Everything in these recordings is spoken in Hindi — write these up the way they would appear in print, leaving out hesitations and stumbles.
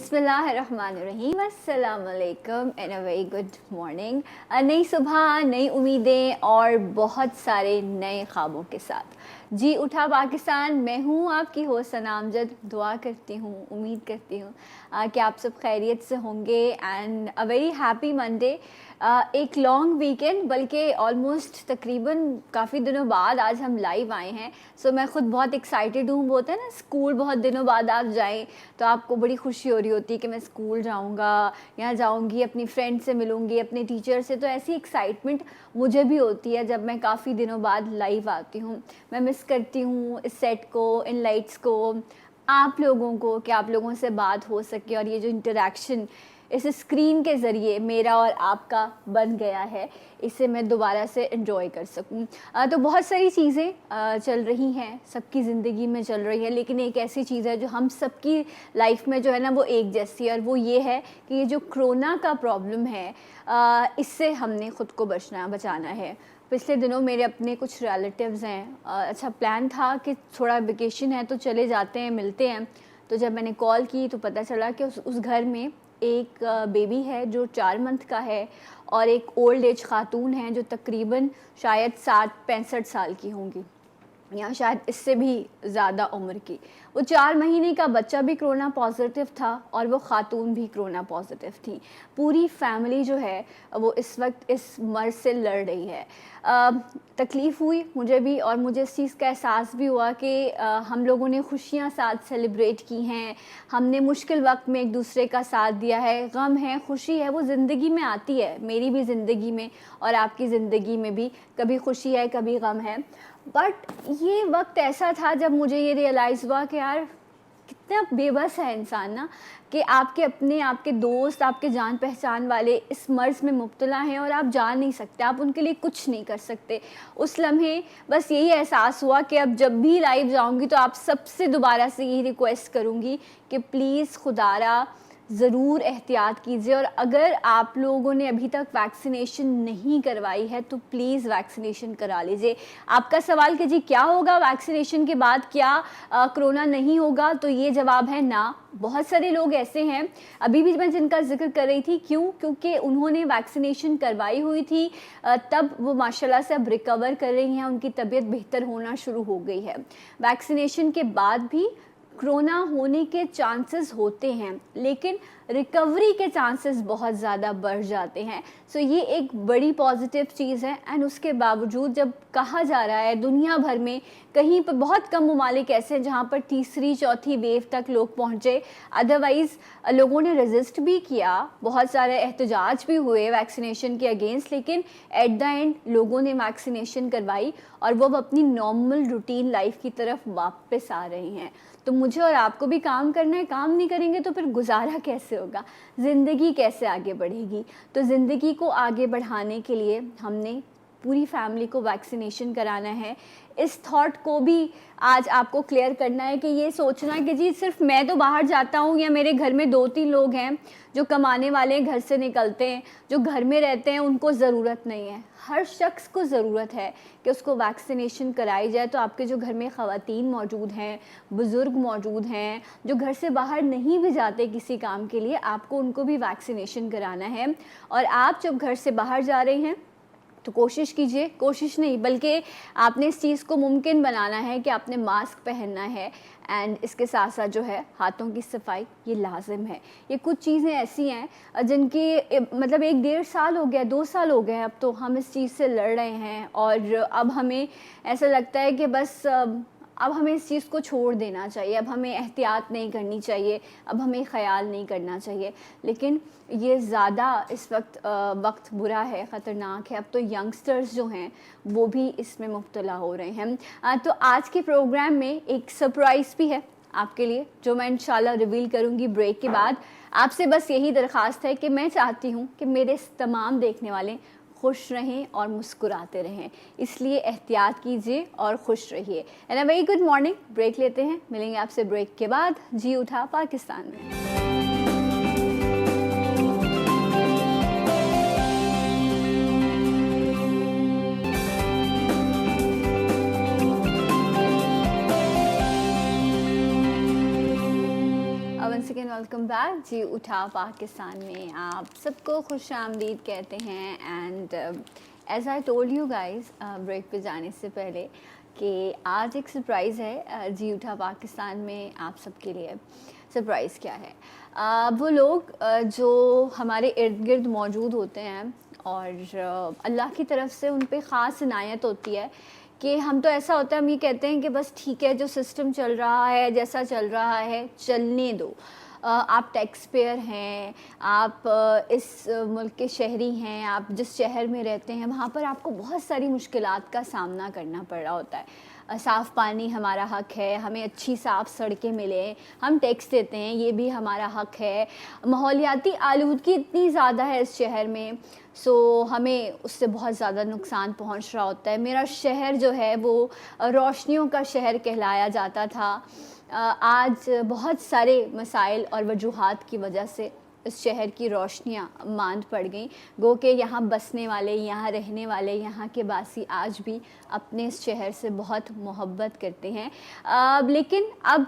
बिस्मिल्लाहिर्रहमानिर्रहीम, अस्सलाम वालेकुम and a very good morning. नई सुबह, नई उम्मीदें और बहुत सारे नए ख्वाबों के साथ जी उठा पाकिस्तान। मैं हूँ आपकी होस्ट सना अमजद। दुआ करती हूँ, उम्मीद करती हूँ कि आप सब खैरियत से होंगे and a very happy Monday. एक लॉन्ग वीकेंड, बल्कि ऑलमोस्ट तकरीबन काफ़ी दिनों बाद आज हम लाइव आए हैं। सो मैं ख़ुद बहुत एक्साइटेड हूँ। बोलते हैं ना, स्कूल बहुत दिनों बाद आप जाएं तो आपको बड़ी खुशी हो रही होती है कि मैं स्कूल जाऊँगा, यहाँ जाऊँगी, अपनी फ्रेंड से मिलूँगी, अपने टीचर से। तो ऐसी एक्साइटमेंट मुझे भी होती है जब मैं काफ़ी दिनों बाद लाइव आती हूँ। मैं मिस करती हूँ इस सेट को, इन लाइट्स को, आप लोगों को, कि आप लोगों से बात हो सके और ये जो इंटरेक्शन इस स्क्रीन के ज़रिए मेरा और आपका बन गया है, इसे मैं दोबारा से एंजॉय कर सकूं। तो बहुत सारी चीज़ें चल रही हैं, सबकी ज़िंदगी में चल रही है, लेकिन एक ऐसी चीज़ है जो हम सबकी लाइफ में जो है ना वो एक जैसी है, और वो ये है कि ये जो कोरोना का प्रॉब्लम है, इससे हमने ख़ुद को बचाना है। पिछले दिनों मेरे अपने कुछ रिलेटिव्स हैं, अच्छा प्लान था कि थोड़ा वेकेशन है तो चले जाते हैं, मिलते हैं। तो जब मैंने कॉल की तो पता चला कि उस घर में एक बेबी है जो 4 मंथ का है, और एक ओल्ड एज खातून है जो तकरीबन शायद 60-65 साल की होंगी, या शायद इससे भी ज़्यादा उम्र की। वो 4 महीने का बच्चा भी कोरोना पॉजिटिव था और वो ख़ातून भी कोरोना पॉजिटिव थी। पूरी फैमिली जो है वो इस वक्त इस मर्ज़ से लड़ रही है। तकलीफ़ हुई मुझे भी, और मुझे इस चीज़ का एहसास भी हुआ कि हम लोगों ने खुशियाँ साथ सेलिब्रेट की हैं, हमने मुश्किल वक्त में एक दूसरे का साथ दिया है। गम है, खुशी है, वो ज़िंदगी में आती है, मेरी भी ज़िंदगी में और आपकी ज़िंदगी में भी कभी खुशी है, कभी गम है। बट ये वक्त ऐसा था जब मुझे ये रियलाइज़ हुआ कि यार कितना बेबस है इंसान ना, कि आपके अपने, आपके दोस्त, आपके जान पहचान वाले इस मर्ज़ में मुब्तला हैं और आप जान नहीं सकते, आप उनके लिए कुछ नहीं कर सकते। उस लम्हे बस यही एहसास हुआ कि अब जब भी लाइव जाऊंगी तो आप सबसे दोबारा से यही रिक्वेस्ट करूंगी कि प्लीज़ खुदारा ज़रूर एहतियात कीजिए, और अगर आप लोगों ने अभी तक वैक्सीनेशन नहीं करवाई है तो प्लीज़ वैक्सीनेशन करा लीजिए। आपका सवाल कि जी क्या होगा वैक्सीनेशन के बाद, क्या कोरोना नहीं होगा? तो ये जवाब है ना। बहुत सारे लोग ऐसे हैं, अभी भी मैं जिनका जिक्र कर रही थी, क्यों? क्योंकि उन्होंने वैक्सीनेशन करवाई हुई थी, तब वो माशाल्लाह से अब रिकवर कर रही हैं, उनकी तबीयत बेहतर होना शुरू हो गई है। वैक्सीनेशन के बाद भी कोरोना होने के चांसेस होते हैं, लेकिन रिकवरी के चांसेस बहुत ज़्यादा बढ़ जाते हैं। सो ये एक बड़ी पॉजिटिव चीज़ है। एंड उसके बावजूद जब कहा जा रहा है दुनिया भर में, कहीं पर बहुत कम ममालिक ऐसे हैं जहाँ पर तीसरी चौथी वेव तक लोग पहुँचे, अदरवाइज़ लोगों ने रेजिस्ट भी किया, बहुत सारे एहतजाज भी हुए वैक्सीनेशन के अगेंस्ट, लेकिन एट द एंड लोगों ने वैक्सीनेशन करवाई और वो अपनी नॉर्मल रूटीन लाइफ की तरफ वापस आ रहे हैं। तो मुझे और आपको भी काम करना है। काम नहीं करेंगे तो फिर गुजारा कैसे होगा, ज़िंदगी कैसे आगे बढ़ेगी? तो ज़िंदगी को आगे बढ़ाने के लिए हमने पूरी फैमिली को वैक्सीनेशन कराना है। इस थॉट को भी आज आपको क्लियर करना है कि ये सोचना कि जी सिर्फ मैं तो बाहर जाता हूँ, या मेरे घर में 2-3 लोग हैं जो कमाने वाले घर से निकलते हैं, जो घर में रहते हैं, उनको ज़रूरत नहीं है। हर शख्स को ज़रूरत है कि उसको वैक्सीनेशन कराई जाए। तो आपके जो घर में ख़वातीन मौजूद हैं, बुज़ुर्ग मौजूद हैं, जो घर से बाहर नहीं भी जाते किसी काम के लिए, आपको उनको भी वैक्सीनेशन कराना है। और आप जब घर से बाहर जा रहे हैं तो कोशिश कीजिए, कोशिश नहीं बल्कि आपने इस चीज़ को मुमकिन बनाना है कि आपने मास्क पहनना है, एंड इसके साथ साथ जो है हाथों की सफाई ये लाजिम है। ये कुछ चीज़ें ऐसी हैं जिनकी मतलब 1-1.5 साल हो गया, 2 साल हो गए, अब तो हम इस चीज़ से लड़ रहे हैं, और अब हमें ऐसा लगता है कि बस अब हमें इस चीज़ को छोड़ देना चाहिए, अब हमें एहतियात नहीं करनी चाहिए, अब हमें ख़याल नहीं करना चाहिए। लेकिन ये ज़्यादा इस वक्त बुरा है, ख़तरनाक है। अब तो यंगस्टर्स जो हैं वो भी इसमें मुब्तला हो रहे हैं। तो आज के प्रोग्राम में एक सरप्राइज़ भी है आपके लिए, जो मैं इंशाल्लाह रिवील करूँगी ब्रेक के बाद। आपसे बस यही दरख्वास्त है कि मैं चाहती हूँ कि मेरे तमाम देखने वाले खुश रहें और मुस्कुराते रहें, इसलिए एहतियात कीजिए और खुश रहिए। And a very good morning. Break लेते हैं, मिलेंगे आपसे ब्रेक के बाद जी उठा पाकिस्तान में। Once again welcome back. जी उठा पाकिस्तान में आप सबको खुश आमदीद कहते हैं। And as I told you guys break पे जाने से पहले कि आज एक सरप्राइज़ है जी उठा पाकिस्तान में आप सबके लिए। सरप्राइज़ क्या है? वो लोग जो हमारे इर्द गिर्द मौजूद होते हैं और अल्लाह की तरफ से उन पे ख़ास इनायत होती है कि हम तो ऐसा होता है, हम ये कहते हैं कि बस ठीक है, जो सिस्टम चल रहा है, जैसा चल रहा है चलने दो। आप टैक्स पेयर हैं, आप इस मुल्क के शहरी हैं, आप जिस शहर में रहते हैं वहाँ पर आपको बहुत सारी मुश्किलात का सामना करना पड़ रहा होता है। साफ़ पानी हमारा हक़ है, हमें अच्छी साफ़ सड़कें मिलें, हम टैक्स देते हैं, ये भी हमारा हक़ है। माहौलियाती आलूदगी इतनी ज़्यादा है इस शहर में, सो हमें उससे बहुत ज़्यादा नुकसान पहुंच रहा होता है। मेरा शहर जो है वो रोशनियों का शहर कहलाया जाता था। आज बहुत सारे मसाइल और वजूहात की वजह से इस शहर की रोशनियाँ मांद पड़ गई। गो के यहाँ बसने वाले, यहाँ रहने वाले, यहाँ के बासी आज भी अपने इस शहर से बहुत मोहब्बत करते हैं। लेकिन अब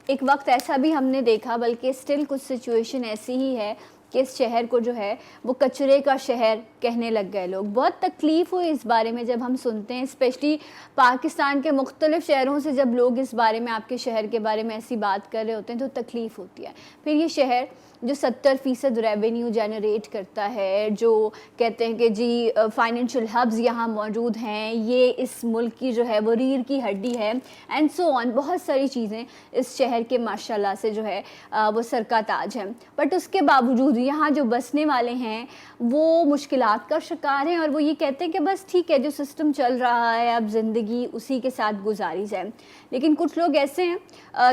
एक वक्त ऐसा भी हमने देखा, बल्कि स्टिल कुछ सिचुएशन ऐसी ही है कि इस शहर को जो है वो कचरे का शहर कहने लग गए लोग। बहुत तकलीफ़ हुई इस बारे में जब हम सुनते हैं, स्पेशली पाकिस्तान के मुख्तलिफ़ शहरों से जब लोग इस बारे में, आपके शहर के बारे में ऐसी बात कर रहे होते हैं तो तकलीफ़ होती है। फिर ये शहर जो 70% रेवेन्यू जनरेट करता है, जो कहते हैं कि जी फाइनेंशियल हब्स यहाँ मौजूद हैं, ये इस मुल्क की जो है वो रीढ़ की हड्डी है, एंड सो ऑन, बहुत सारी चीज़ें इस शहर के माशाल्लाह से जो है वो सर का ताज है। बट उसके बावजूद यहाँ जो बसने वाले हैं वो मुश्किलात का शिकार हैं और वो ये कहते हैं कि बस ठीक है, जो सिस्टम चल रहा है अब ज़िंदगी उसी के साथ गुजारी जाए। लेकिन कुछ लोग ऐसे हैं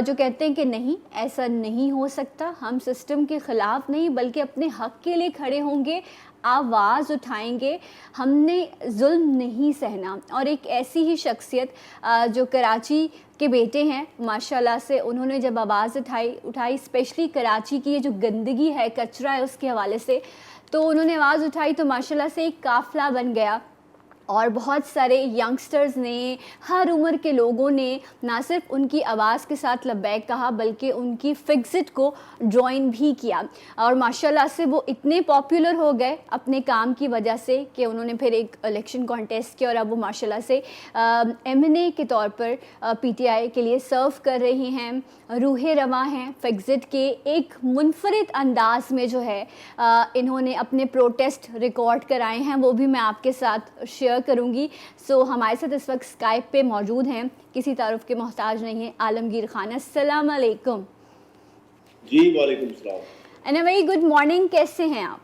जो कहते हैं कि नहीं, ऐसा नहीं हो सकता, हम सिस्टम के ख़िलाफ़ नहीं बल्कि अपने हक़ के लिए खड़े होंगे, आवाज़ उठाएंगे, हमने जुल्म नहीं सहना। और एक ऐसी ही शख्सियत जो कराची के बेटे हैं माशाल्लाह से, उन्होंने जब आवाज़ उठाई स्पेशली कराची की ये जो गंदगी है, कचरा है, उसके हवाले से, तो उन्होंने आवाज़ उठाई तो माशाल्लाह से एक काफ़िला बन गया और बहुत सारे यंगस्टर्स ने, हर उम्र के लोगों ने ना सिर्फ उनकी आवाज़ के साथ लब्बैक कहा बल्कि उनकी फिक्सिट को ज्वाइन भी किया। और माशाल्लाह से वो इतने पॉपुलर हो गए अपने काम की वजह से कि उन्होंने फिर एक इलेक्शन कॉन्टेस्ट किया और अब वो माशाल्लाह से एमएनए के तौर पर पीटीआई के लिए सर्व कर रही हैं, रूहे रवां हैं। फिक्सिट के एक मुनफरिद अंदाज में जो है इन्होंने अपने प्रोटेस्ट रिकॉर्ड कराए हैं, वो भी मैं आपके साथ शेयर करूंगी। सो हमारे साथ इस वक्त स्काइप पे मौजूद हैं, किसी तारुफ के मोहताज नहीं है, आलमगीर खान। अस्सलाम वालेकुम। जी वालेकुम सलाम। And a very good morning, कैसे हैं आप?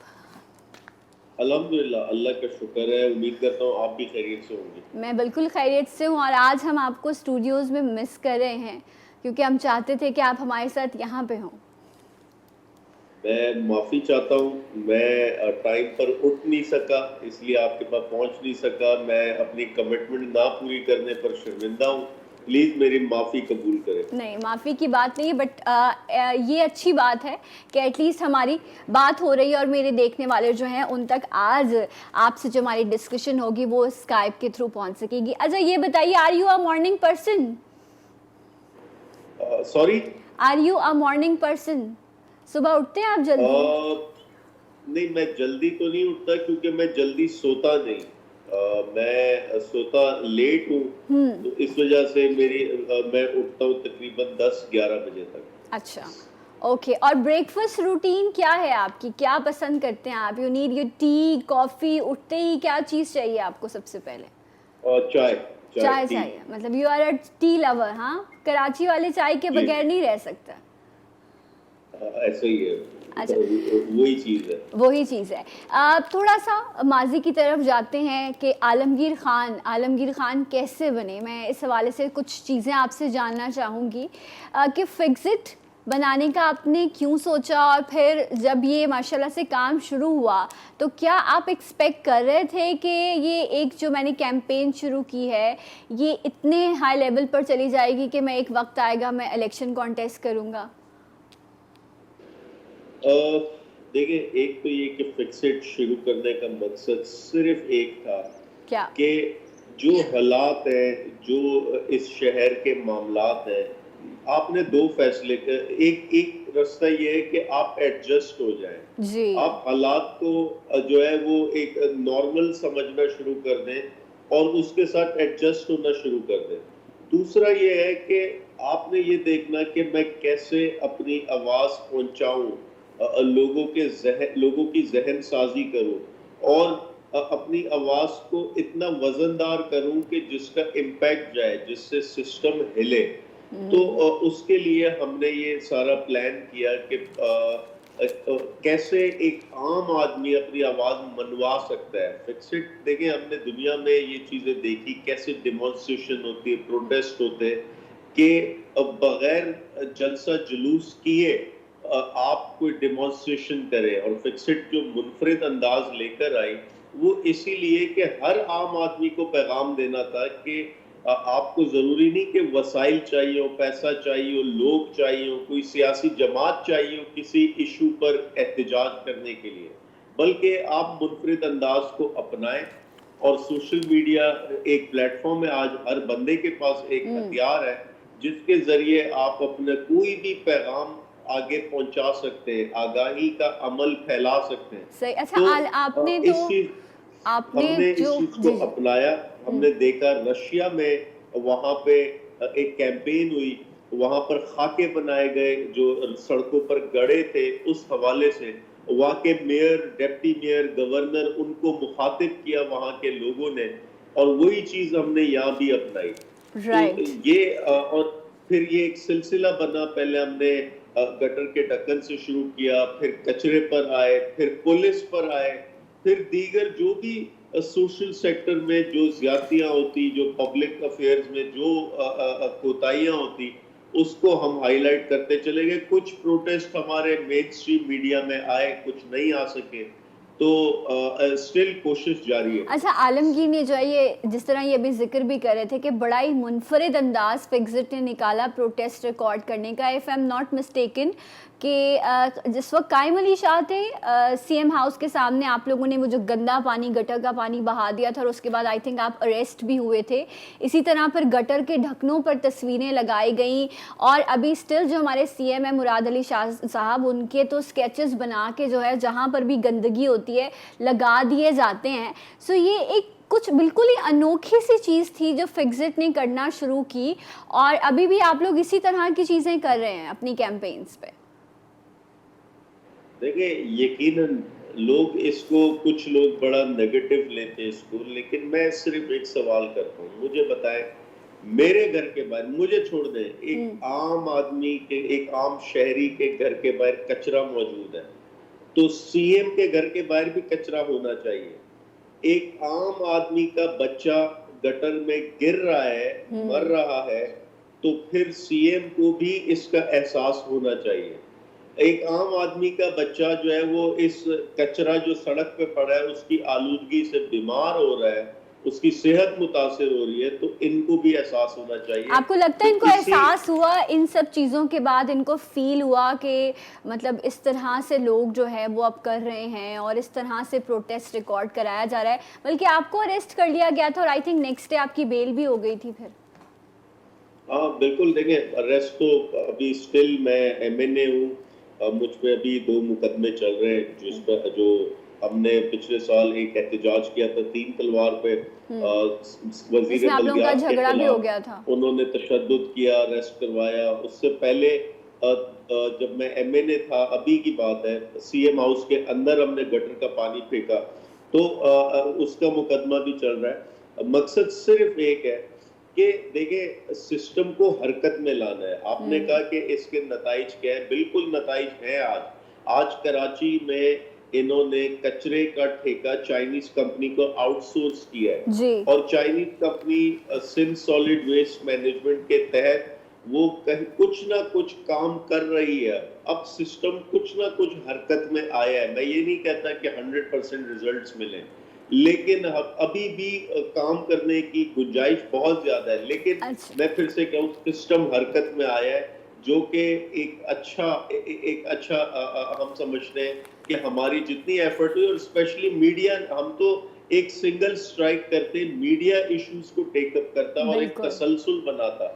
अल्हम्दुलिल्लाह, अल्लाह का शुक्र है। उम्मीद करता हूँ आप भी खैरियत से होंगे। मैं बिल्कुल खैरियत से हूँ और आज हम आपको स्टूडियोज़ में मिस कर रहे हैं क्योंकि हम चाहते थे कि आप हमारे साथ यहाँ पे हों। मैं माफ़ी चाहता हूँ, मैं टाइम पर उठ नहीं सका, इसलिए आपके पास पहुँच नहीं सका। मैं अपनी कमिटमेंट ना पूरी करने पर शर्मिंदा हूँ। प्लीज़ मेरी माफ़ी कबूल करें। नहीं, माफ़ी की बात नहीं है, बट ये अच्छी बात है कि एटलीस्ट हमारी बात हो रही है और मेरे देखने वाले जो हैं उन तक आज आपसे जो हमारी डिस्कशन होगी वो स्काइप के थ्रू पहुंच सकेगी। अच्छा ये बताइए, are you a morning person? Sorry, are you a morning person? सुबह उठते हैं आप जल्दी? नहीं, मैं जल्दी तो नहीं उठता क्योंकि मैं जल्दी सोता नहीं। मैं सोता लेट हूँ, तो इस वजह से मैं उठता हूँ तकरीबन 10-11 बजे तक। अच्छा, ओके। और ब्रेकफास्ट रूटीन क्या है आपकी? क्या पसंद करते हैं आप? You need your T, coffee, उठते ही क्या चीज़ चाहिए आपको सबसे पहले? चाय चाय चाहिए, मतलब you are a tea lover? हाँ, कराची वाले चाय के बगैर नहीं रह सकता। ऐसा ही है। अच्छा, वही चीज़ है। थोड़ा सा माजी की तरफ जाते हैं कि आलमगीर खान कैसे बने। मैं इस हवाले से कुछ चीज़ें आपसे जानना चाहूँगी कि फिक्सिट बनाने का आपने क्यों सोचा और फिर जब ये माशाल्लाह से काम शुरू हुआ तो क्या आप एक्सपेक्ट कर रहे थे कि ये एक जो मैंने कैंपेन शुरू की है ये इतने हाई लेवल पर चली जाएगी कि मैं एक वक्त आएगा मैं इलेक्शन कॉन्टेस्ट करूँगा? देखिए, एक तो ये कि फिक्सिट शुरू करने का मकसद सिर्फ एक था क्या? कि जो हालात हैं, जो इस शहर के मामलात हैं, आपने दो फैसले एक रास्ता ये है कि आप एडजस्ट हो जाएं, जी। आप हालात को जो है वो एक नॉर्मल समझना शुरू कर दें और उसके साथ एडजस्ट होना शुरू कर दें। दूसरा ये है कि आपने ये देखना कि मैं कैसे अपनी आवाज पहुंचाऊं, लोगों की जहन साजी करूं और अपनी आवाज को इतना वजनदार करूं कि जिसका इम्पैक्ट जाए, जिससे सिस्टम हिले। तो उसके लिए हमने ये सारा प्लान किया कि कैसे एक आम आदमी अपनी आवाज मनवा सकता है। फिक्सिट देखें, हमने दुनिया में ये चीजें देखी कैसे डिमॉन्स्ट्रेशन होती है, प्रोटेस्ट होते हैं कि बगैर जलसा जुलूस किए आप कोई डिमॉन्स्ट्रेशन करें। और फिक्सिट जो मुनफरिद अंदाज लेकर आई वो इसीलिए कि हर आम आदमी को पैगाम देना था कि आपको जरूरी नहीं कि वसाइल चाहिए हो, पैसा चाहिए हो, लोग चाहिए हो, कोई सियासी जमात चाहिए हो किसी इशू पर एहतजाज करने के लिए, बल्कि आप मुनफरिद अंदाज को अपनाएं। और सोशल मीडिया एक प्लेटफॉर्म है, आज हर बंदे के पास एक हथियार है जिसके जरिए आप अपना कोई भी पैगाम आगे पहुंचा सकते हैं, आगाही का अमल फैला सकते हैं। सही। अच्छा, आपने हमने इस चीज को अपनाया। हमने देखा रशिया में, वहां पे एक कैंपेन हुई, वहां पर खाके बनाए गए जो सड़कों पर गड़े थे, उस हवाले से वहां के मेयर, डिप्टी मेयर, गवर्नर, उनको मुखातिब किया वहां के लोगों ने, और वही चीज हमने यहाँ भी अपनाई। राइट। तो ये और फिर ये एक सिलसिला बना। पहले हमने गटर के ढक्कन से शुरू किया, फिर कचरे पर आए, फिर पुलिस पर आए, फिर दीगर जो भी सोशल सेक्टर में जो ज्यादतियां होती, जो पब्लिक अफेयर्स में जो कोताहियां होती, उसको हम हाईलाइट करते चले गए। कुछ प्रोटेस्ट हमारे मेन स्ट्रीम मीडिया में आए, कुछ नहीं आ सके, तो स्टिल कोशिश जारी है। अच्छा, आलमगीर ने जो है ये जिस तरह ये अभी जिक्र भी कर रहे थे कि बड़ा ही मुनफरिद अंदाज फिक्सिट ने निकाला प्रोटेस्ट रिकॉर्ड करने का। If I am not mistaken कि जिस वक्त कायम अली शाह थे सीएम हाउस के सामने, आप लोगों ने वो जो गंदा पानी, गटर का पानी बहा दिया था और उसके बाद आई थिंक आप अरेस्ट भी हुए थे। इसी तरह पर गटर के ढक्कनों पर तस्वीरें लगाई गई और अभी स्टिल जो हमारे सीएम है मुराद अली शाह साहब, उनके तो स्केचेस बना के जो है जहाँ पर भी गंदगी होती है लगा दिए जाते हैं। सो ये एक कुछ बिल्कुल ही अनोखी सी चीज़ थी जो फिक्सिट ने करना शुरू की और अभी भी आप लोग इसी तरह की चीज़ें कर रहे हैं अपनी कैंपेन्स पे। देखिए, यकीनन लोग इसको, कुछ लोग बड़ा नेगेटिव लेते हैं इसको, लेकिन मैं सिर्फ एक सवाल करता हूँ, मुझे बताएं मेरे घर के बाहर, मुझे छोड़ दें, एक आम आदमी के, एक आम शहरी के घर के बाहर कचरा मौजूद है, तो सीएम के घर के बाहर भी कचरा होना चाहिए। एक आम आदमी का बच्चा गटर में गिर रहा है, मर रहा है, तो फिर सीएम को भी इसका एहसास होना चाहिए। एक आम आदमी का बच्चा जो है वो इस कचरा जो सड़क पे पड़ा है उसकी आलूदगी से बीमार हो रहा है, उसकी सेहत मुतासिर हो रही है, तो इनको भी एहसास होना चाहिए। आपको लगता है तो इनको एहसास हुआ इन सब चीज़ों के बाद? इनको फील हुआ कि मतलब इस तरह से लोग जो है वो अब कर रहे हैं और इस तरह से प्रोटेस्ट रिकॉर्ड कराया जा रहा है? बल्कि आपको अरेस्ट कर लिया गया था और आई थिंक नेक्स्ट डे आपकी बेल भी हो गई थी फिर। हाँ बिल्कुल, देखें, अरेस्ट तो अभी स्टिल मैं एमएनए हूँ, मुझ पे अभी 2 मुकदमे चल रहे हैं, जिस पर जो हमने पिछले साल एक एहतजाज किया था 3 तलवार पे, वजीर बल्दियात के झगड़ा भी हो गया था, उन्होंने तशद्दुद किया, अरेस्ट करवाया। उससे पहले जब मैं एमएनए था, अभी की बात है, सीएम हाउस के अंदर हमने गटर का पानी फेंका, तो उसका मुकदमा भी चल रहा है। मकसद सिर्फ एक है कि देखिए, सिस्टम को हरकत में लाना है। आपने कहा कि इसके नताइज क्या है, बिल्कुल नताइज है। आज कराची में इन्होंने कचरे का ठेका चाइनीज कंपनी को आउटसोर्स किया है और Chinese company Sindh solid waste management के तहत वो कहीं कुछ ना कुछ काम कर रही है। अब सिस्टम कुछ ना कुछ हरकत में आया है। मैं ये नहीं कहता कि 100% रिजल्ट्स मिले, लेकिन अभी भी काम करने की गुंजाइश बहुत ज्यादा है। लेकिन मैं फिर से कहूँ, सिस्टम हरकत में आया है, जो कि एक अच्छा हम समझते हैं कि हमारी जितनी एफर्ट हुई, और स्पेशली मीडिया, हम तो एक सिंगल स्ट्राइक करते, मीडिया इश्यूज को टेकअप करता और एक तसलसल बनाता।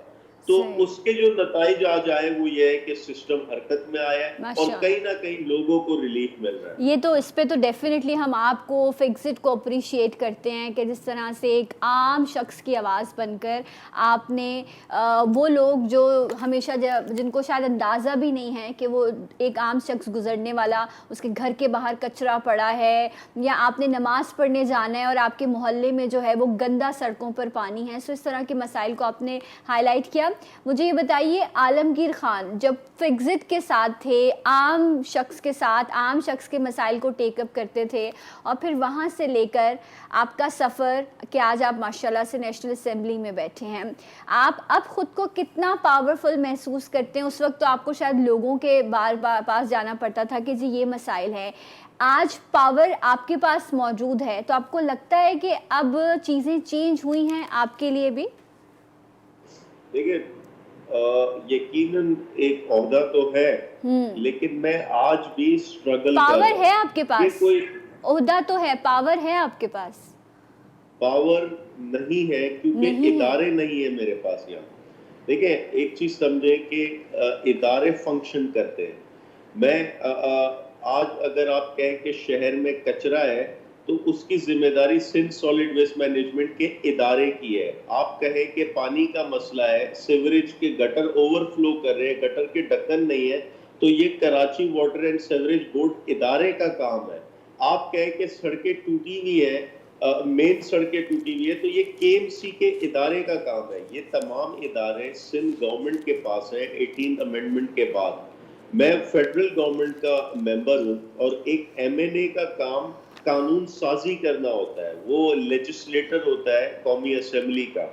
तो सही। उसके जो नताइज आज आए वो ये है कि सिस्टम हरकत में आया है और माशाल्लाह। कहीं ना कहीं लोगों को रिलीफ मिल रहा है। ये तो इस पे तो डेफिनेटली हम आपको फिक्सिट को अप्रिशिएट करते हैं कि जिस तरह से एक आम शख्स की आवाज़ बनकर आपने वो लोग जो हमेशा जिनको शायद अंदाज़ा भी नहीं है कि वो एक आम शख्स गुजरने वाला, उसके घर के बाहर कचरा पड़ा है या आपने नमाज़ पढ़ने जाना है और आपके मोहल्ले में जो है वो गंदा सड़कों पर पानी है, सो इस तरह के मसाइल को आपने हाईलाइट किया। मुझे ये बताइए, आलमगीर खान जब फिक्सिट के साथ थे, आम शख्स के साथ आम शख्स के मसाइल को टेकअप करते थे और फिर वहाँ से लेकर आपका सफ़र कि आज आप माशाल्लाह से नेशनल असेंबली में बैठे हैं, आप अब ख़ुद को कितना पावरफुल महसूस करते हैं? उस वक्त तो आपको शायद लोगों के बार बार पास जाना पड़ता था कि जी ये मसाइल है, आज पावर आपके पास मौजूद है, तो आपको लगता है कि अब चीज़ें चेंज हुई हैं आपके लिए भी? देखिए, यकीनन एक ओहदा तो है, लेकिन मैं आज भी स्ट्रगल कर पावर रहा हूँ। है आपके ये पास, कोई ओहदा तो है, पावर है आपके पास? पावर नहीं है क्योंकि नहीं है। इदारे नहीं है मेरे पास यहाँ। देखिए, एक चीज समझे कि इदारे फंक्शन करते हैं। मैं आज अगर आप कहें कि शहर में कचरा है तो उसकी जिम्मेदारी सिंध सॉलिड वेस्ट मैनेजमेंट के इदारे की है। आप कहें कि पानी का मसला है, सीवरेज के गटर ओवरफ्लो कर रहे हैं, गटर के ढक्कन नहीं है, तो ये Karachi water and sewerage board इदारे का काम है। आप कहें कि सड़कें टूटी हुई है, मेन सड़कें टूटी हुई है, तो ये केएमसी के इदारे का काम है। ये तमाम इदारे सिंध गवर्नमेंट के पास है 18 अमेंडमेंट के बाद। मैं फेडरल गवर्नमेंट का मेंबर हूँ और एक एमएनए का काम कानून साजी करना होता है, वो लेजिस्लेटर होता है कौमी असेंबली का,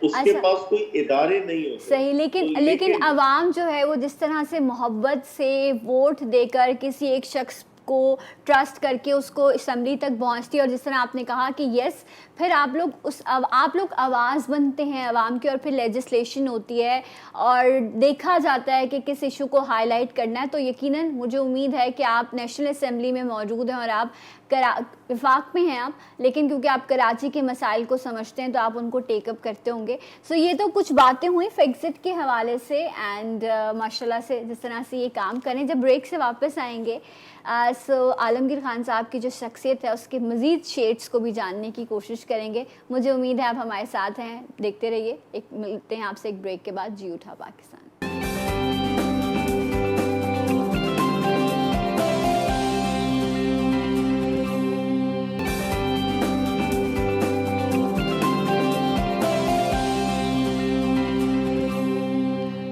उसके अच्छा। पास कोई इदारे नहीं होते। सही, लेकिन तो लेकिन अवाम जो है वो जिस तरह से मोहब्बत से वोट देकर किसी एक शख्स को ट्रस्ट करके उसको असेंबली तक पहुंचती है और जिस तरह आपने कहा कि यस, फिर आप लोग आवाज़ बनते हैं अवाम की और फिर लेजिस्लेशन होती है और देखा जाता है कि किस इशू को हाईलाइट करना है, तो यकीनन मुझे उम्मीद है कि आप नेशनल असेंबली में मौजूद हैं और आप विफाक में हैं आप, लेकिन क्योंकि आप कराची के मसाइल को समझते हैं तो आप उनको टेकअप करते होंगे। सो ये तो कुछ बातें हुई फिक्सिट के हवाले से एंड माशाल्लाह से जिस तरह से ये काम करें। जब ब्रेक से वापस आएंगे सो आलमगीर खान साहब की जो शख्सियत है उसके मज़ीद शेड्स को भी जानने की कोशिश करेंगे। मुझे उम्मीद है आप हमारे साथ हैं, देखते रहिए। मिलते हैं आपसे एक ब्रेक के बाद। जी उठा Pakistan.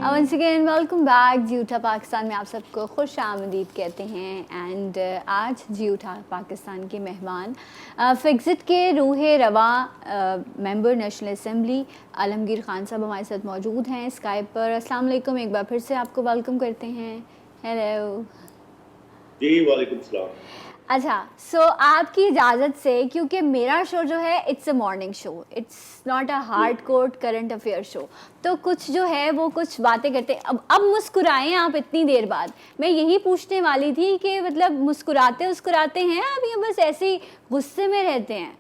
Once again welcome back. जी उठा पाकिस्तान में आप सबको खुश आमदीद कहते हैं एंड आज जी उठा पाकिस्तान के मेहमान फिक्सिट के रूहे रवा member national assembly Alamgir Khan साहब हमारे साथ मौजूद हैं स्काइप पर। अस्सलाम वालेकुम, एक बार फिर से आपको वेलकम करते हैं। हेलो जी, वालेकुम सलाम। अच्छा, सो आपकी इजाज़त से, क्योंकि मेरा शो जो है it's a morning show, it's not a hard core current affair show, तो कुछ जो है वो कुछ बातें करते हैं। अब मुस्कुराएं आप इतनी देर बाद। मैं यही पूछने वाली थी कि मतलब मुस्कुराते हैं आप या बस ऐसे ही गुस्से में रहते हैं?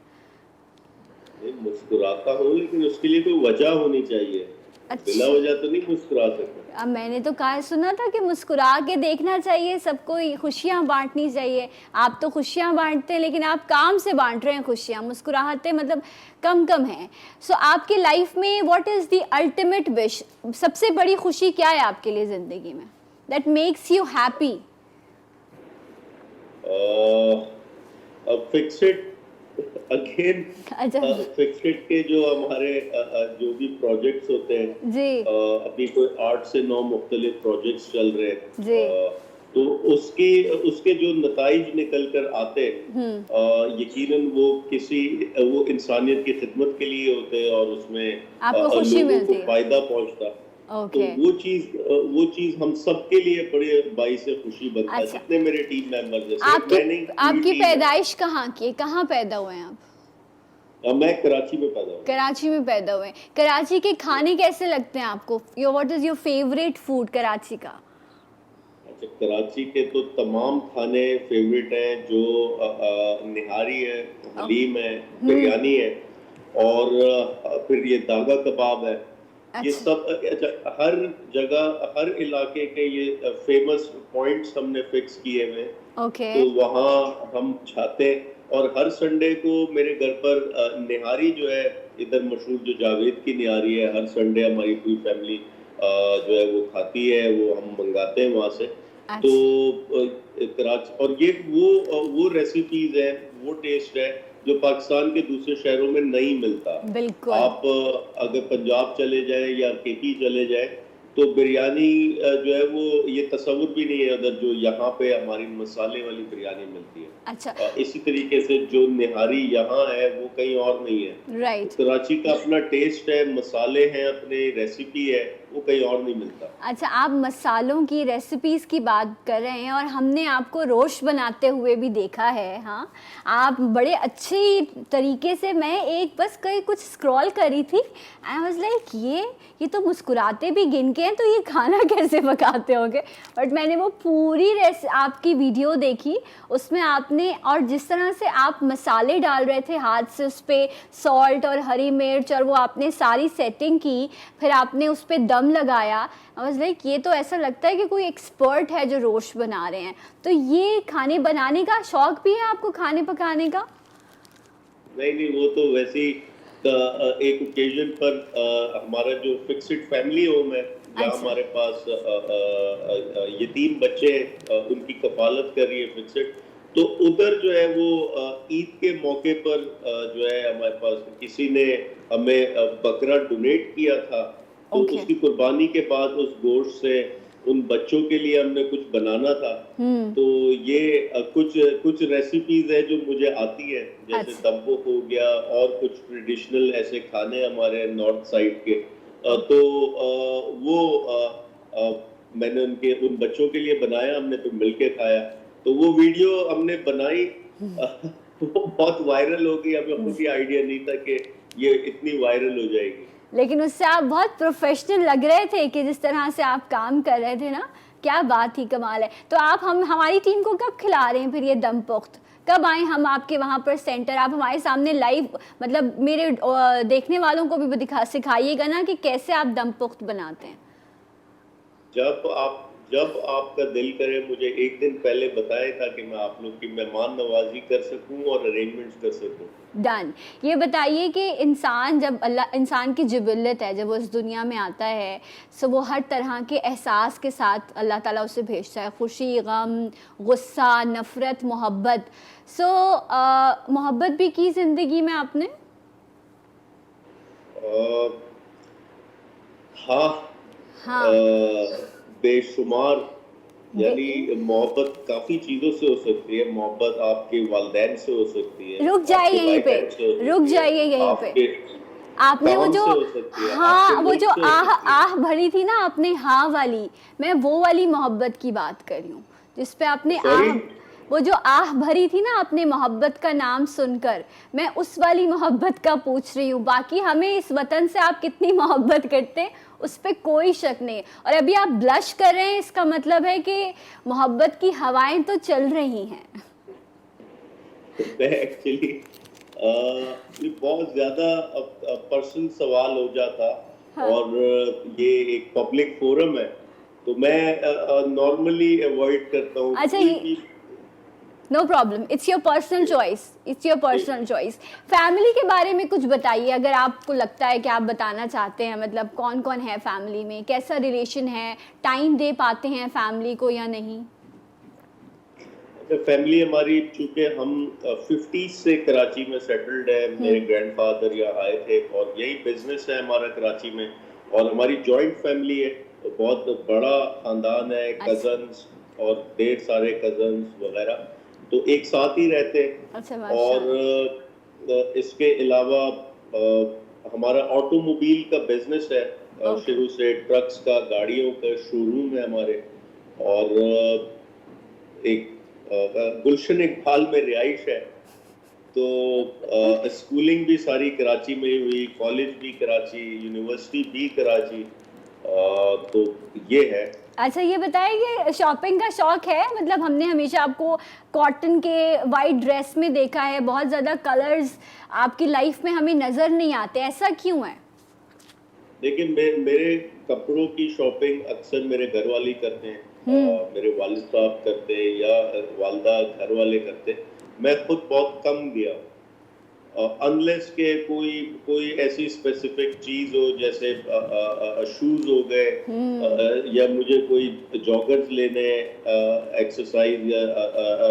नहीं, मुस्कुराता हूँ लेकिन उसके लिए कोई वजह होनी चाहिए। बिला वजह तो नहीं मुस्कुरा सकते। अब मैंने तो कहा सुना था कि मुस्कुरा के देखना चाहिए, सबको खुशियाँ बांटनी चाहिए। आप तो खुशियाँ बांटते हैं लेकिन आप काम से बांट रहे हैं खुशियाँ, मुस्कुराहटे मतलब कम है। सो आपकी लाइफ में what is the ultimate wish, सबसे बड़ी खुशी क्या है आपके लिए ज़िंदगी में that makes you happy? Fixit again, अच्छा फिक्सिट के जो हमारे जो भी प्रोजेक्ट्स होते हैं जी अभी कोई 8 से 9 मुख्तलिफ प्रोजेक्ट्स चल रहे हैं जी तो उसके जो नताइज निकल कर आते हैं यकीनन वो इंसानियत की खिदमत के लिए होते हैं और उसमें आपको खुशी लोगों मिलती को है। फायदा पहुंचता। तो ओके वो चीज हम सबके लिए बड़े बाईस खुशी बनता है। अच्छा। जितने मेरे टीम मेंबर्स हैं, सिर्फ मैं नहीं, पूरी आपकी टीम है। पैदाइश कहाँ की है, कहाँ पैदा हुए हैं आप? मैं कराची में पैदा हुआ। कराची में पैदा हुए। कराची के खाने कैसे लगते हैं आपको? What is your favourite food Karachi का? अच्छा, कराची के तो तमाम खाने फेवरेट हैं, जो निहारी है, हलीम है, बिरयानी है और फिर ये दागा कबाब है ये अच्छा। सब अच्छा, हर जगह हर इलाके के ये फेमस पॉइंट्स हमने फिक्स किए हुए हैं। ओके। तो वहाँ हम जाते हैं और हर संडे को मेरे घर पर निहारी जो है, इधर मशहूर जो जावेद की निहारी है, हर संडे हमारी पूरी फैमिली जो है वो खाती है, वो हम मंगाते हैं वहाँ से। तो अच्छा। कराची और ये वो रेसिपीज है, वो टेस्ट है जो पाकिस्तान के दूसरे शहरों में नहीं मिलता। बिल्कुल। आप अगर पंजाब चले जाए या केपी चले जाए तो बिरयानी जो है वो ये तस्वुर भी नहीं है उधर जो यहाँ पे हमारी मसाले वाली बिरयानी मिलती है। अच्छा। इसी तरीके से जो निहारी यहाँ है वो कहीं और नहीं है। तो राइट। कराची का अपना टेस्ट है, मसाले हैं, अपने रेसिपी है, वो कहीं और नहीं मिलता। अच्छा, आप मसालों की रेसिपीज़ की बात कर रहे हैं और हमने आपको रोस्ट बनाते हुए भी देखा है। हाँ, आप बड़े अच्छी तरीके से, मैं एक बस कहीं कुछ स्क्रॉल करी थी, आई वाज लाइक ये तो मुस्कुराते भी गिन के हैं, तो ये खाना कैसे पकाते होंगे। बट मैंने वो पूरी आपकी वीडियो देखी, उसमें आपने, और जिस तरह से आप मसाले डाल रहे थे हाथ से, उस पर सॉल्ट और हरी मिर्च, और वो आपने सारी सेटिंग की, फिर आपने उस पर दम लगाया। आई वाज लाइक ये तो ऐसा लगता है कि कोई एक्सपर्ट है जो रोस्ट बना रहे हैं। तो ये खाने बनाने का शौक भी है आपको, खाने पकाने का? नहीं नहीं, वो तो वैसे ही एक ओकेजन पर हमारा जो फिक्स्ड फैमिली होम है, जहाँ अच्छा। हमारे पास यतीम बच्चे हैं, उनकी कफालत कर रही है फिक्स्ड। तो उधर जो है वो ईद के मौके पर जो है हमारे पास किसी ने हमें बकरा डोनेट किया था। तो ओके। उसकी कुर्बानी के बाद उस गोश्त से उन बच्चों के लिए हमने कुछ बनाना था। हम्म। तो ये कुछ कुछ रेसिपीज है जो मुझे आती है, जैसे अच्छा। दम्बो हो गया और कुछ ट्रेडिशनल ऐसे खाने हमारे नॉर्थ साइड के। तो वो मैंने उन बच्चों के लिए बनाया, हमने तो मिलके खाया। तो वो वीडियो हमने बनाई, वो बहुत वायरल हो गई। हमें खुद ही आइडिया नहीं था कि ये इतनी वायरल हो जाएगी। लेकिन उससे आप बहुत प्रोफेशनल लग रहे थे कि जिस तरह से आप काम कर रहे थे ना, क्या बात ही कमाल है। तो आप हमारी टीम को कब खिला रहे हैं फिर ये दम पुख्त? कब आए हम आपके वहाँ पर सेंटर, आप हमारे सामने लाइव, मतलब मेरे देखने वालों को भी सिखाइएगा ना कि कैसे आप दम पुख्त बनाते हैं। जब आपका दिल करे मुझे एक दिन पहले बताएं, ताकि मैं आप लोग की मेहमान नवाजी कर सकूं और अरेंजमेंट्स कर सकूं। डन। ये बताइए कि इंसान, जब अल्लाह, इंसान की जिबिल्लत है, जब वो इस दुनिया में आता है, सो वो हर तरह के एहसास के साथ अल्लाह ताला उसे भेजता है, खुशी, गम, गुस्सा, नफ़रत, मोहब्बत। सो मोहब्बत भी की ज़िंदगी में आपने? हाँ। हाँ। बेशुमार, यानी बे- मोहब्बत काफी चीजों से हो सकती है। मोहब्बत आपके वालदैन से हो सकती है, रुक जाइए आपके यहीं भाई पे, बहन से हो रुक सकती है, जाइए यहीं पे। आपके आपने वो काम जो, से हो सकती है, आपके हाँ, वो मुल्क जो से हो आह सकती है। आह भरी थी ना आपने, हाँ वाली, मैं वो वाली मोहब्बत की बात कर रही हूँ, जिस पे आपने सॉरी। आह, वो जो आह भरी थी ना आपने मोहब्बत का नाम सुनकर, मैं उस वाली मोहब्बत का पूछ रही हूँ। बाकी हमें इस वतन से आप कितनी मोहब्बत करते हैं उस पर कोई शक नहीं। और अभी आप ब्लश कर रहे हैं, इसका मतलब है कि मोहब्बत की हवाएं तो चल रही हैं। मैं एक्चुअली ये बहुत ज्यादा पर्सनल सवाल हो जाता, हाँ। और ये एक पब्लिक फोरम है, तो मैं नॉर्मली अवॉइड करता हूँ अच्छा, कोई ये भी। No problem, it's your personal choice, it's your personal choice. Family के बारे में कुछ बताइए, अगर आपको लगता है कि आप बताना चाहते हैं, मतलब कौन कौन है फैमिली में, कैसा रिलेशन है, टाइम दे पाते हैं फैमिली को या नहीं? अच्छा, फैमिली हमारी, चूंकि हम 50 से कराची में सेटल्ड है, मेरे ग्रैंडफादर यहाँ आए थे और यही बिजनेस है हमारा कराची में, और हमारी जॉइंट फैमिली है, तो बहुत बड़ा खानदान है, अच्छा। कजन्स और ढेर सारे कजन्स वगैरह, तो एक साथ ही रहते हैं। अच्छा, और माशाल्लाह। इसके अलावा हमारा ऑटोमोबाइल का बिजनेस है, ओके। शुरू से ट्रक्स का, गाड़ियों का शोरूम है हमारे। और एक गुलशन इकबाल में रिहाइश है। तो स्कूलिंग भी सारी कराची में ही हुई, कॉलेज भी कराची, यूनिवर्सिटी भी कराची। तो ये है। अच्छा, ये बताइए कि शॉपिंग का शौक है? मतलब हमने हमेशा आपको कॉटन के वाइट ड्रेस में देखा है, बहुत ज़्यादा कलर्स आपकी लाइफ में हमें नज़र नहीं आते, ऐसा क्यों है? देखिए मेरे कपड़ों की शॉपिंग अक्सर मेरे घर वाले ही करते हैं, मेरे वालिद साहब करते हैं या वालदा घर वाले करते। मैं खुद बहुत कम गया, अनलेस के कोई कोई ऐसी स्पेसिफिक चीज हो, जैसे शूज हो गए, या मुझे कोई जॉगर्स लेने एक्सरसाइज या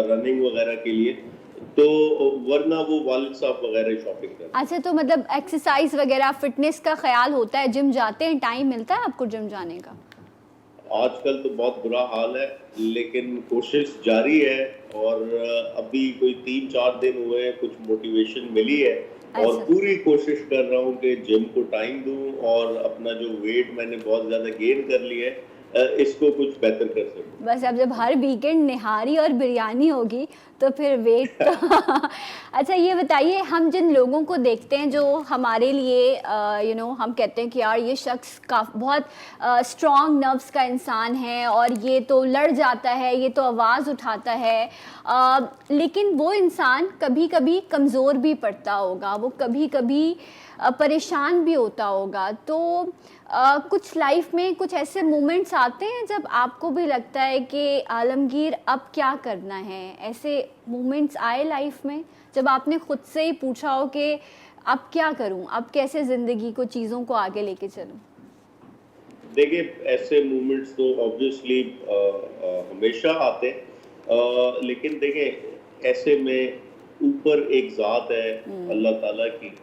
रनिंग वगैरह के लिए, तो वरना वो वालिद साहब वगैरह ही शॉपिंग करते हैं। अच्छा, तो मतलब एक्सरसाइज वगैरह फिटनेस का ख्याल होता है, जिम जाते हैं, टाइम मिलता है आपको जिम जाने का? आजकल तो बहुत बुरा हाल है, लेकिन कोशिश जारी है। और अभी कोई 3-4 दिन हुए हैं, कुछ मोटिवेशन मिली है, और अच्छा। पूरी कोशिश कर रहा हूँ कि जिम को टाइम दूं और अपना जो वेट मैंने बहुत ज्यादा गेन कर लिया है, इसको कुछ बेहतर कर सकूं। बस अब जब हर वीकेंड निहारी और बिरयानी होगी तो फिर वेट तो अच्छा, ये बताइए, हम जिन लोगों को देखते हैं जो हमारे लिए हम कहते हैं कि यार ये शख्स का बहुत स्ट्रॉन्ग नर्व्स का इंसान है और ये तो लड़ जाता है, ये तो आवाज़ उठाता है, लेकिन वो इंसान कभी कभी कमज़ोर भी पड़ता होगा, वो कभी कभी परेशान भी होता होगा। तो कुछ लाइफ में कुछ ऐसे मोमेंट्स आते हैं जब आपको भी लगता है कि आलमगीर अब क्या करना है? ऐसे मोमेंट्स आए लाइफ में जब आपने खुद से ही पूछा हो कि अब क्या करूं, अब कैसे ज़िंदगी को, चीज़ों को आगे लेके चलूं? देखिए, ऐसे मूवमेंट्स तो ऑब्वियसली हमेशा आते हैं, लेकिन देखिए ऐसे में ऊपर एक ज़ात है अल्लाह ताला की।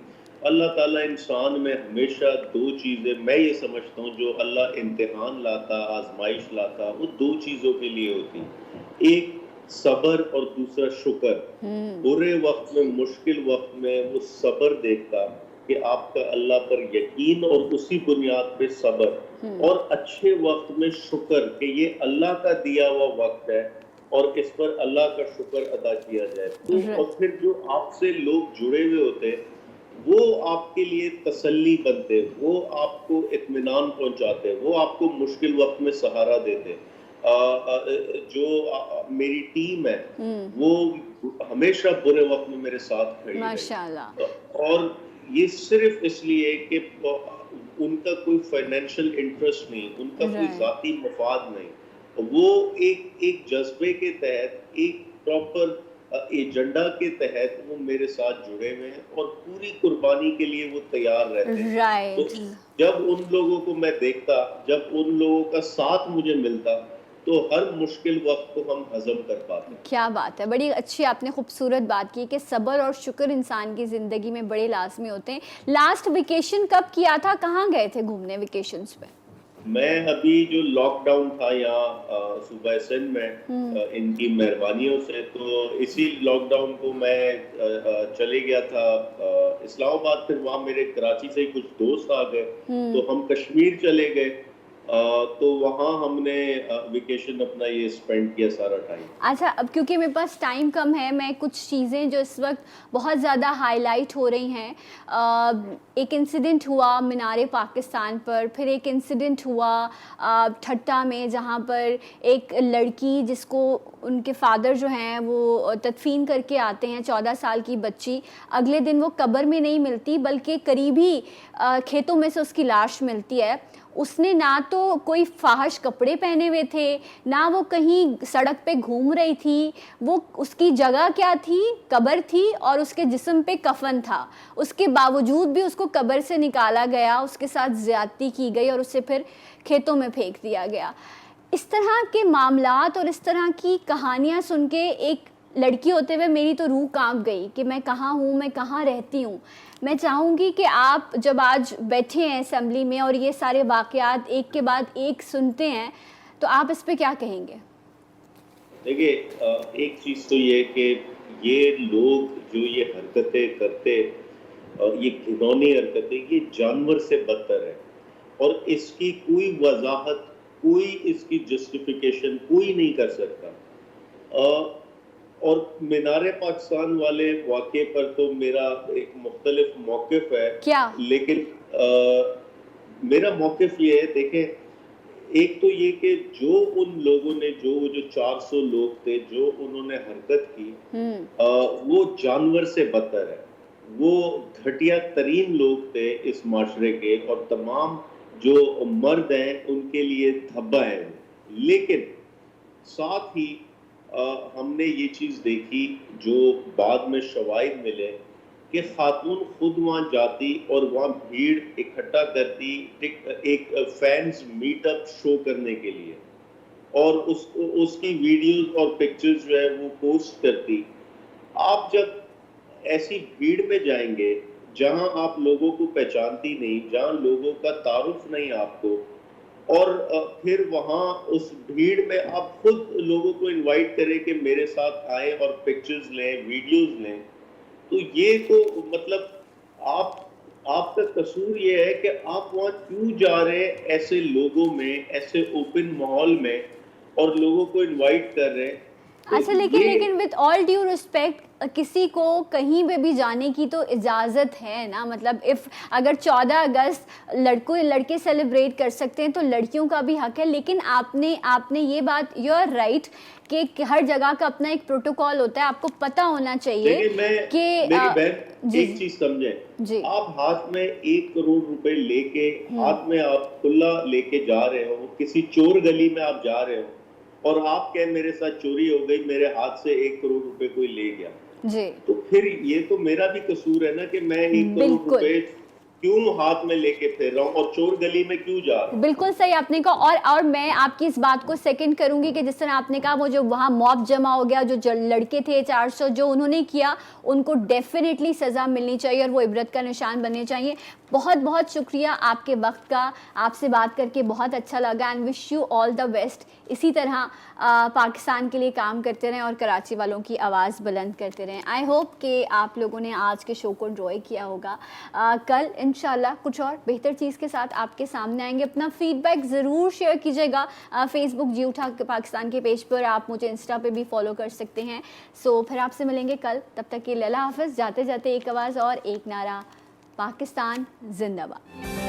अल्लाह ताला इंसान में हमेशा दो चीज़ें, मैं ये समझता हूँ, जो अल्लाह इम्तिहान लाता, आजमाइश लाता, वो दो चीज़ों के लिए होती। एक सब्र और दूसरा शुक्र। बुरे वक्त में, मुश्किल वक्त में वो सब्र देखता कि आपका अल्लाह पर यकीन और उसी बुनियाद पे सब्र, और अच्छे वक्त में शुक्र कि ये अल्लाह का दिया हुआ वक्त है और इस पर अल्लाह का शुक्र अदा किया जाए। तो और फिर जो आपसे लोग जुड़े हुए होते, वो आपके लिए तसल्ली बनते, वो आपको इत्मीनान पहुंचाते, वो आपको मुश्किल वक्त में सहारा देते। जो मेरी टीम है, वो हमेशा बुरे वक्त में मेरे साथ खड़ी रही। माशाल्लाह। और ये सिर्फ इसलिए कि उनका कोई फाइनेंशियल इंटरेस्ट नहीं, उनका कोई राइट। जाती मफाद नहीं, वो एक एक जज्बे के तहत, एक प्रॉपर एजेंडा के तहत वो मेरे साथ जुड़े हुए हैं और पूरी कुर्बानी के लिए वो तैयार रहते हैं। तो राइट। जब उन लोगों को मैं देखता, जब उन लोगों का साथ मुझे मिलता, तो हर मुश्किल वक्त को हम हजम कर पाते। क्या बात है, बड़ी अच्छी आपने खूबसूरत बात की कि सब्र और शुक्र इंसान की ज़िंदगी में बड़े लाजमी होते हैं। लास्ट वेकेशन कब किया था, कहाँ गए थे घूमने वेकेशंस पे? मैं अभी जो लॉकडाउन था यहाँ सूबा सिंध में, इनकी मेहरबानियों से, तो इसी लॉकडाउन को मैं चले गया था इस्लामाबाद। फिर वहाँ मेरे कराची से ही कुछ दोस्त आ गए, तो हम कश्मीर चले गए। तो वहाँ हमने वेकेशन अपना ये स्पेंड किया सारा टाइम। अच्छा, अब क्योंकि मेरे पास टाइम कम है, मैं कुछ चीज़ें जो इस वक्त बहुत ज़्यादा हाईलाइट हो रही हैं, एक इंसिडेंट हुआ मीनारे पाकिस्तान पर, फिर एक इंसिडेंट हुआ ठट्टा में, जहाँ पर एक लड़की जिसको उनके फादर जो हैं वो तदफीन करके आते हैं, 14 साल की बच्ची, अगले दिन वो कब्र में नहीं मिलती बल्कि करीबी खेतों में से उसकी लाश मिलती है। उसने ना तो कोई फाहिश कपड़े पहने हुए थे, ना वो कहीं सड़क पे घूम रही थी, वो उसकी जगह क्या थी, कब्र थी और उसके जिस्म पे कफन था। उसके बावजूद भी उसको कब्र से निकाला गया, उसके साथ ज़्यादती की गई और उसे फिर खेतों में फेंक दिया गया। इस तरह के मामलात और इस तरह की कहानियाँ सुन के एक लड़की होते हुए मेरी तो रूह कांप गई कि मैं कहाँ हूँ, मैं कहाँ रहती हूँ। मैं चाहूँगी कि आप जब आज बैठे हैं असेंबली में और ये सारे वाक़यात एक के बाद एक सुनते हैं, तो आप इस पे क्या कहेंगे? देखिए, एक चीज़ तो ये कि ये लोग जो ये हरकतें करते, ये घिनौनी हरकतें, ये जानवर से बदतर है, और इसकी कोई वजाहत, कोई इसकी जस्टिफिकेशन कोई नहीं कर सकता। और मीनारे पाकिस्तान वाले वाक़े पर तो मेरा एक मुख्तलिफ मौक़िफ़ है। क्या? लेकिन मेरा मौक़िफ़ ये है, देखें, एक तो ये कि जो उन लोगों ने, जो 400 लोग थे, जो उन्होंने हरकत की, वो जानवर से बदतर है। वो घटिया तरीन लोग थे इस माशरे के, और तमाम जो मर्द हैं उनके लिए धब्बा है। लेकिन साथ ही हमने ये चीज देखी जो बाद में शवाहिद मिले कि खातून खुद वहां जाती और वहां भीड़ इकट्ठा करती एक फैंस मीटअप शो करने के लिए, और उसकी वीडियोस और पिक्चर्स जो है वो पोस्ट करती। आप जब ऐसी भीड़ में जाएंगे जहां आप लोगों को पहचानती नहीं, जहां लोगों का तारुफ नहीं आपको, और फिर वहां उस भीड़ में आप खुद लोगों को इनवाइट करें कि मेरे साथ आए और पिक्चर्स लें, वीडियोस लें, तो ये तो मतलब आपका कसूर ये है कि आप वहां क्यों जा रहे हैं ऐसे लोगों में, ऐसे ओपन माहौल में, और लोगों को इनवाइट कर रहे हैं। तो अच्छा, लेकिन विद ऑल ड्यू रिस्पेक्ट, किसी को कहीं पे भी जाने की तो इजाज़त है ना। मतलब इफ़ अगर 14 अगस्त लड़के सेलिब्रेट कर सकते हैं तो लड़कियों का भी हक है। लेकिन आपने ये बात, यू आर राइट, कि हर जगह का अपना एक प्रोटोकॉल होता है, आपको पता होना चाहिए कि मेरी बहन एक चीज समझें जी, आप हाथ में 1 करोड़ रुपए लेके, हाथ में आप खुला लेके जा रहे हो, किसी चोर गली में आप जा रहे हो और आप कहें मेरे साथ चोरी हो गई, मेरे हाथ से 1 करोड़ रुपए कोई ले गया, जी, तो फिर ये तो मेरा भी कसूर है ना कि मैं 1 करोड़ रुपए क्यों हाथ में लेके फिर रहा हूँ और चोर गली में क्यों जा रहा हूँ। बिल्कुल सही आपने कहा, और मैं आपकी इस बात को सेकंड करूंगी कि जिस तरह आपने कहा वो जो वहाँ मॉब जमा हो गया, जो लड़के थे 400 जो उन्होंने किया, उनको डेफिनेटली सज़ा मिलनी चाहिए और वो इबरत का निशान बनने चाहिए। बहुत बहुत शुक्रिया आपके वक्त का, आपसे बात करके बहुत अच्छा लगा and wish you all the best. इसी तरह पाकिस्तान के लिए काम करते रहें और कराची वालों की आवाज़ बुलंद करते रहें। आई होप कि आप लोगों ने आज के शो को एंजॉय किया होगा। कल इंशाल्लाह कुछ और बेहतर चीज़ के साथ आपके सामने आएंगे। अपना फीडबैक ज़रूर शेयर कीजिएगा फेसबुक जी उठा पाकिस्तान के पेज पर, आप मुझे इंस्टा पे भी फॉलो कर सकते हैं। सो फिर आपसे मिलेंगे कल, तब तक के लिए अल्लाह हाफ़िज़। जाते जाते एक आवाज़ और एक नारा, पाकिस्तान जिंदाबाद।